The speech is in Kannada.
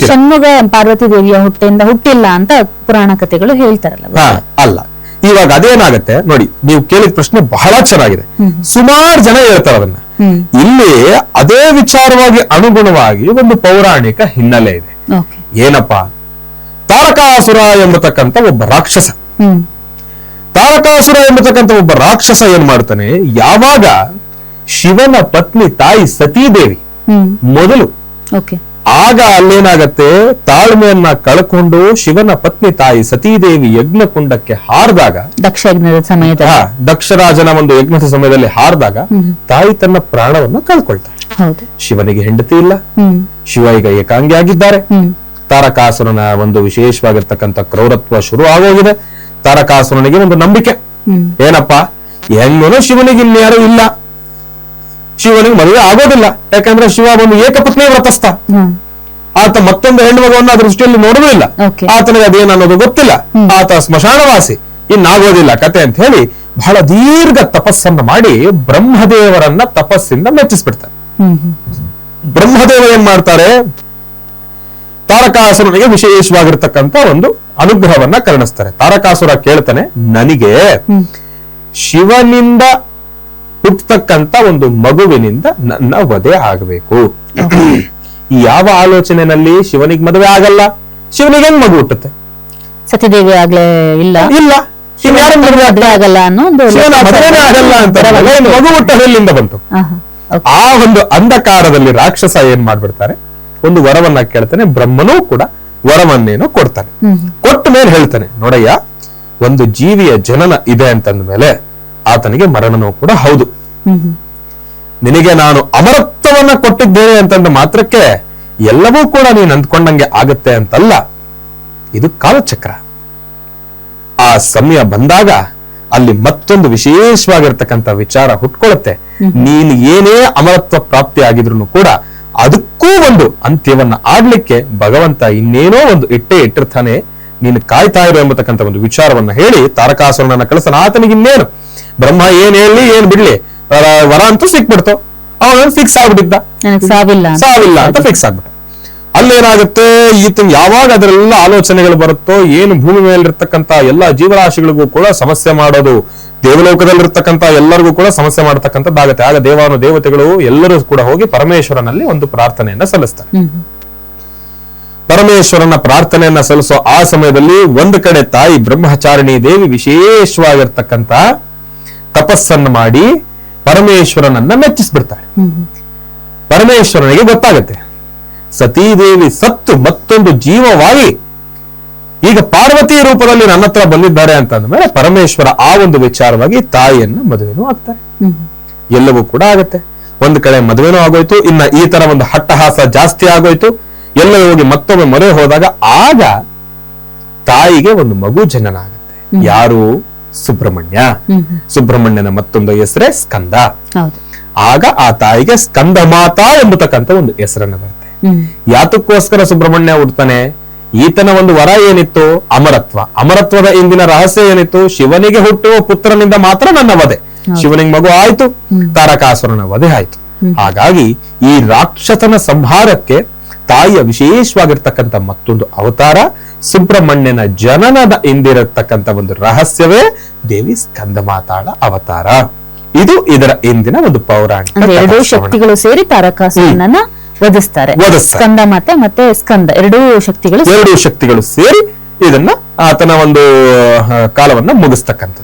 ಷಣ್ಮುಗ ಪಾರ್ವತಿ ದೇವಿಯ ಹೊಟ್ಟೆಯಿಂದ ಹುಟ್ಟಿಲ್ಲ ಅಂತ ಪುರಾಣ ಕಥೆಗಳು ಹೇಳ್ತಾರಲ್ಲ. ಅಲ್ಲ, ಇವಾಗ ಅದೇನಾಗತ್ತೆ ನೋಡಿ, ನೀವು ಕೇಳಿದ ಪ್ರಶ್ನೆ ಬಹಳ ಚೆನ್ನಾಗಿದೆ. ಸುಮಾರು ಜನ ಹೇಳ್ತಾರೆ ಅದನ್ನ. ಇಲ್ಲಿ ಅದೇ ವಿಚಾರವಾಗಿ ಅನುಗುಣವಾಗಿ ಒಂದು ಪೌರಾಣಿಕ ಹಿನ್ನೆಲೆ ಇದೆ. ಏನಪ್ಪಾ, ತಾರಕಾಸುರ ಎಂಬತಕ್ಕಂತ ಒಬ್ಬ ರಾಕ್ಷಸ. ತಾರಕಾಸುರ ಎಂಬತಕ್ಕಂತ ಒಬ್ಬ ರಾಕ್ಷಸ ಏನ್ ಮಾಡ್ತಾನೆ, ಯಾವಾಗ ಶಿವನ ಪತ್ನಿ ತಾಯಿ ಸತೀದೇವಿ ಮೊದಲು, ಆಗ ಅಲ್ಲೇನಾಗತ್ತೆ, ತಾಳ್ಮೆಯನ್ನ ಕಳ್ಕೊಂಡು ಶಿವನ ಪತ್ನಿ ತಾಯಿ ಸತೀದೇವಿ ಯಜ್ಞಕುಂಡಕ್ಕೆ ಹಾರಿದಾಗ, ದಕ್ಷರಾಜನ ಒಂದು ಯಜ್ಞದ ಸಮಯದಲ್ಲಿ ಹಾರಿದಾಗ ತಾಯಿ ತನ್ನ ಪ್ರಾಣವನ್ನ ಕಳ್ಕೊಳ್ತಾಳೆ. ಶಿವನಿಗೆ ಹೆಂಡತಿ ಇಲ್ಲ, ಶಿವ ಈಗ ಏಕಾಂಗಿ ಆಗಿದ್ದಾರೆ. ತಾರಕಾಸುರನ ಒಂದು ವಿಶೇಷವಾಗಿರ್ತಕ್ಕಂಥ ಕ್ರೌರತ್ವ ಶುರು ಆಗೋಗಿದೆ. ತಾರಕಾಸುರನಿಗೆ ಒಂದು ನಂಬಿಕೆ ಏನಪ್ಪಾ, ಹೆಂಗನು ಶಿವನಿಗೆ ಇನ್ಯಾರು ಇಲ್ಲ, ಶಿವನಿಗೆ ಮದುವೆ ಆಗೋದಿಲ್ಲ. ಯಾಕಂದ್ರೆ ಶಿವ ಒಂದು ಏಕಪತ್ನಿ ವ್ರತಸ್ಥ, ಆತ ಮತ್ತೊಂದು ಹೆಣ್ಣು ಮಗುವನ್ನು ಅದ್ರ ದೃಷ್ಟಿಯಲ್ಲಿ ನೋಡುವುದೂ ಇಲ್ಲ. ಆತನಿಗೆ ಅದೇನನ್ನೋದು ಗೊತ್ತಿಲ್ಲ, ಆತ ಸ್ಮಶಾನವಾಸಿ, ಇನ್ನಾಗೋದಿಲ್ಲ ಕತೆ ಅಂತ ಹೇಳಿ ಬಹಳ ದೀರ್ಘ ತಪಸ್ಸನ್ನ ಮಾಡಿ ಬ್ರಹ್ಮದೇವರನ್ನ ತಪಸ್ಸಿಂದ ಮೆಚ್ಚಿಸ್ಬಿಡ್ತಾರೆ. ಬ್ರಹ್ಮದೇವ ಏನ್ ಮಾಡ್ತಾರೆ, ತಾರಕಾಸುರನಿಗೆ ವಿಶೇಷವಾಗಿರ್ತಕ್ಕಂಥ ಒಂದು ಅನುಗ್ರಹವನ್ನ ಕರುಣಿಸ್ತಾರೆ. ತಾರಕಾಸುರ ಕೇಳ್ತಾನೆ, ನನಗೆ ಶಿವನಿಂದ ಹುಟ್ಟತಕ್ಕಂತ ಒಂದು ಮಗುವಿನಿಂದ ನನ್ನ ವಧೆ ಆಗಬೇಕು. ಈ ಯಾವ ಆಲೋಚನೆಯಲ್ಲಿ ಶಿವನಿಗೆ ಮದುವೆ ಆಗಲ್ಲ, ಶಿವನಿಗೆ ಹೆಂಗ್ ಮಗು ಹುಟ್ಟುತ್ತೆ? ಸತಿದೇವಿ ಆಗ್ಲೇ ಇಲ್ಲ, ಮದುವೆ ಆಗಲ್ಲ ಅನ್ನೋ ಮದುವೆನೇ ಆಗಲ್ಲ ಅಂತ ಮಗು ಹುಟ್ಟಲಿಂದ ಬಂತು. ಆ ಒಂದು ಅಂಧಕಾರದಲ್ಲಿ ರಾಕ್ಷಸ ಏನ್ ಮಾಡ್ಬಿಡ್ತಾರೆ, ಒಂದು ವರವನ್ನ ಕೇಳ್ತಾನೆ. ಬ್ರಹ್ಮನೂ ಕೂಡ ವರವನ್ನೇನೋ ಕೊಡ್ತಾನೆ. ಕೊಟ್ಟ ಮೇಲೆ ಹೇಳ್ತಾನೆ, ನೋಡಯ್ಯ, ಒಂದು ಜೀವಿಯ ಜನನ ಇದೆ ಅಂತಂದ ಮೇಲೆ ಆತನಿಗೆ ಮರಣನೂ ಕೂಡ ಹೌದು. ನಿನಗೆ ನಾನು ಅಮರತ್ವವನ್ನ ಕೊಟ್ಟಿದ್ದೇನೆ ಅಂತಂದ ಮಾತ್ರಕ್ಕೆ ಎಲ್ಲವೂ ಕೂಡ ನೀನು ಅಂದ್ಕೊಂಡಂಗೆ ಆಗತ್ತೆ ಅಂತಲ್ಲ, ಇದು ಕಾಲಚಕ್ರ. ಆ ಸಮಯ ಬಂದಾಗ ಅಲ್ಲಿ ಮತ್ತೊಂದು ವಿಶೇಷವಾಗಿರ್ತಕ್ಕಂಥ ವಿಚಾರ ಹುಟ್ಕೊಳ್ಳುತ್ತೆ. ನೀನು ಏನೇ ಅಮರತ್ವ ಪ್ರಾಪ್ತಿ ಆಗಿದ್ರು ಕೂಡ ಅದಕ್ಕೂ ಒಂದು ಅಂತ್ಯವನ್ನ ಆಡ್ಲಿಕ್ಕೆ ಭಗವಂತ ಇನ್ನೇನೋ ಒಂದು ಇಟ್ಟಿರ್ತಾನೆ, ನೀನು ಕಾಯ್ತಾ ಇರೋ ಎಂಬತಕ್ಕಂಥ ಒಂದು ವಿಚಾರವನ್ನ ಹೇಳಿ ತಾರಕಾಸುರನನ್ನ ಕಳಿಸನ. ಆತನಿಗೆ ಇನ್ನೇನು ಬ್ರಹ್ಮ ಏನ್ ಹೇಳಿ ಏನ್ ಬಿಡ್ಲಿ, ವರ ಅಂತೂ ಸಿಕ್ಬಿಡ್ತು, ಅವನ ಫಿಕ್ಸ್ ಆಗ್ಬಿಟ್ಟಿದ್ದ, ಸಾವಿಲ್ಲ ಅಂತ ಫಿಕ್ಸ್ ಆಗ್ಬಿಟ್ಟ. ಅಲ್ಲೇನಾಗುತ್ತೆ, ಈತನ್ ಯಾವಾಗ ಅದರೆಲ್ಲ ಆಲೋಚನೆಗಳು ಬರುತ್ತೋ, ಏನು ಭೂಮಿ ಮೇಲಿರ್ತಕ್ಕಂಥ ಎಲ್ಲಾ ಜೀವರಾಶಿಗಳಿಗೂ ಕೂಡ ಸಮಸ್ಯೆ ಮಾಡೋದು, ದೇವಲೋಕದಲ್ಲಿರ್ತಕ್ಕಂಥ ಎಲ್ಲರಿಗೂ ಕೂಡ ಸಮಸ್ಯೆ ಮಾಡತಕ್ಕಂಥದ್ದಾಗತ್ತೆ. ಆಗ ದೇವತೆಗಳು ಎಲ್ಲರೂ ಕೂಡ ಹೋಗಿ ಪರಮೇಶ್ವರನಲ್ಲಿ ಒಂದು ಪ್ರಾರ್ಥನೆಯನ್ನ ಸಲ್ಲಿಸ್ತಾರೆ. ಪರಮೇಶ್ವರನ ಪ್ರಾರ್ಥನೆಯನ್ನ ಸಲ್ಲಿಸೋ ಆ ಸಮಯದಲ್ಲಿ ಒಂದು ಕಡೆ ತಾಯಿ ಬ್ರಹ್ಮಚಾರಿಣಿ ದೇವಿ ವಿಶೇಷವಾಗಿರ್ತಕ್ಕಂಥ ತಪಸ್ಸನ್ನು ಮಾಡಿ ಪರಮೇಶ್ವರನನ್ನ ಮೆಚ್ಚಿಸ್ಬಿಡ್ತಾರೆ. ಪರಮೇಶ್ವರನಿಗೆ ಗೊತ್ತಾಗತ್ತೆ, ಸತೀದೇವಿ ಸತ್ತು ಮತ್ತೊಂದು ಜೀವವಾಗಿ ಈಗ ಪಾರ್ವತಿ ರೂಪದಲ್ಲಿ ನನ್ನ ಹತ್ರ ಬಂದಿದ್ದಾರೆ ಅಂತಂದ್ಮೇಲೆ ಪರಮೇಶ್ವರ ಆ ಒಂದು ವಿಚಾರವಾಗಿ ತಾಯಿಯನ್ನ ಮದುವೆನೂ ಆಗ್ತಾರೆ. ಎಲ್ಲವೂ ಕೂಡ ಆಗತ್ತೆ. ಒಂದು ಕಡೆ ಮದುವೆನೂ ಆಗೋಯ್ತು, ಇನ್ನ ಈ ತರ ಒಂದು ಹಟ್ಟಹಾಸ ಜಾಸ್ತಿ ಆಗೋಯ್ತು. ಎಲ್ಲ ಹೋಗಿ ಮತ್ತೊಮ್ಮೆ ಮದುವೆ ಹೋದಾಗ ಆಗ ತಾಯಿಗೆ ಒಂದು ಮಗು ಜನನ ಆಗುತ್ತೆ. ಯಾರು? ಸುಬ್ರಹ್ಮಣ್ಯ. ಸುಬ್ರಹ್ಮಣ್ಯನ ಮತ್ತೊಂದು ಹೆಸರೇ ಸ್ಕಂದ. ಆಗ ಆ ತಾಯಿಗೆ ಸ್ಕಂದ ಮಾತಾ ಎಂಬತಕ್ಕಂಥ ಒಂದು ಹೆಸರನ್ನ ಬರುತ್ತೆ. ಯಾತಕ್ಕೋಸ್ಕರ ಸುಬ್ರಹ್ಮಣ್ಯ ಹುಡ್ತಾನೆ? ಈತನ ಒಂದು ವರ ಏನಿತ್ತು? ಅಮರತ್ವ. ಅಮರತ್ವದ ಇಂದಿನ ರಹಸ್ಯ ಏನಿತ್ತು? ಶಿವನಿಗೆ ಹುಟ್ಟುವ ಪುತ್ರನಿಂದ ಮಾತ್ರ ನನ್ನ ವಧೆ. ಶಿವನಿಗೆ ಮಗು ಆಯ್ತು, ತಾರಕಾಸುರನ ವಧೆ ಆಯ್ತು. ಹಾಗಾಗಿ ಈ ರಾಕ್ಷಸನ ಸಂಹಾರಕ್ಕೆ ತಾಯಿಯ ವಿಶೇಷವಾಗಿರ್ತಕ್ಕಂಥ ಮತ್ತೊಂದು ಅವತಾರ ಸುಬ್ರಹ್ಮಣ್ಯನ ಜನನದ ಹಿಂದಿರತಕ್ಕಂಥ ಒಂದು ರಹಸ್ಯವೇ ದೇವಿ ಸ್ಕಂದ ಮಾತಾಳ ಅವತಾರ. ಇದು ಇದರ ಇಂದಿನ ಒಂದು ಪೌರಾಣಿಕ. ಎರಡೂ ಶಕ್ತಿಗಳು ಸೇರಿ ತಾರಕಾಸುರನನ್ನ ವಧಿಸ್ತಾರೆ. ಸ್ಕಂದ ಮತ್ತೆ ಸ್ಕಂದ ಎರಡೂ ಶಕ್ತಿಗಳು ಸೇರಿ ಇದನ್ನ ಆತನ ಒಂದು ಕಾಲವನ್ನ ಮುಗಿಸ್ತಕ್ಕಂಥದ್ದು.